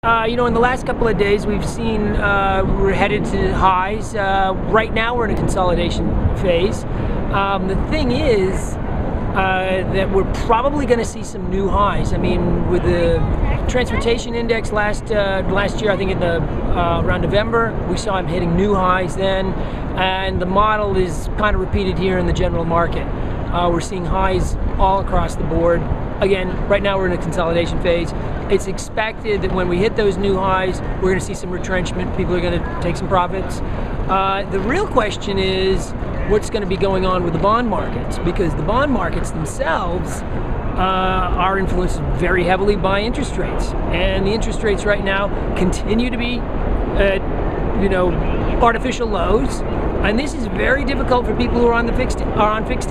In the last couple of days, we've seen we're headed to highs. Right now, we're in a consolidation phase. The thing is that we're probably going to see some new highs. I mean, with the transportation index last year, I think in the around November, we saw him hitting new highs then, and the model is kind of repeated here in the general market. We're seeing highs all across the board. Again, right now we're in a consolidation phase. It's expected that when we hit those new highs, we're going to see some retrenchment. People are going to take some profits. The real question is what's going to be going on with the bond markets, because the bond markets themselves are influenced very heavily by interest rates, and the interest rates right now continue to be at artificial lows. And this is very difficult for people who are on fixed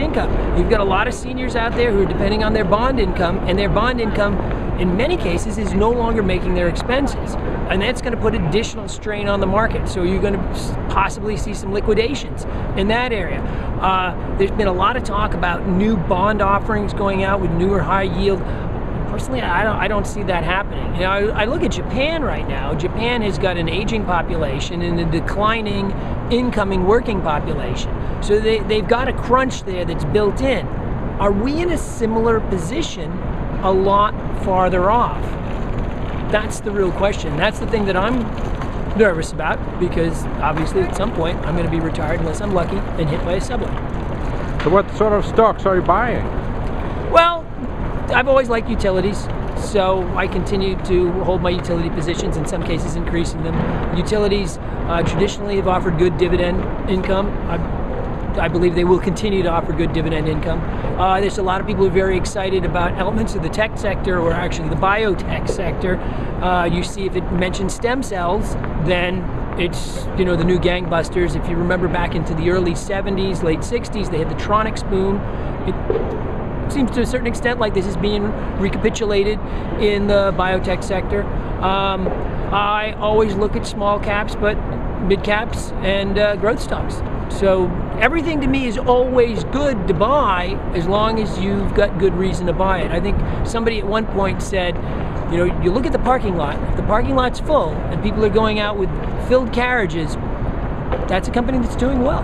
income. You've got a lot of seniors out there who are depending on their bond income, and their bond income in many cases is no longer making their expenses, and that's going to put additional strain on the market. So you're going to possibly see some liquidations in that area. There's been a lot of talk about new bond offerings going out with newer high yield. Personally, I don't see that happening. I look at Japan right now. Japan has got an aging population and a declining incoming working population. So they've got a crunch there that's built in. Are we in a similar position a lot farther off? That's the real question. That's the thing that I'm nervous about, because obviously at some point I'm going to be retired unless I'm lucky and hit by a subway. So what sort of stocks are you buying? Well, I've always liked utilities, so I continue to hold my utility positions, in some cases increasing them. Utilities traditionally have offered good dividend income. I believe they will continue to offer good dividend income. There's a lot of people who are very excited about elements of the tech sector, or actually the biotech sector. You see, if it mentions stem cells, then it's the new gangbusters. If you remember back into the early 70s, late 60s, they had the tronics boom. It seems to a certain extent like this is being recapitulated in the biotech sector. I always look at small caps, but mid caps and growth stocks. So everything to me is always good to buy as long as you've got good reason to buy it. I think somebody at one point said, you look at the parking lot. If the parking lot's full and people are going out with filled carriages, that's a company that's doing well.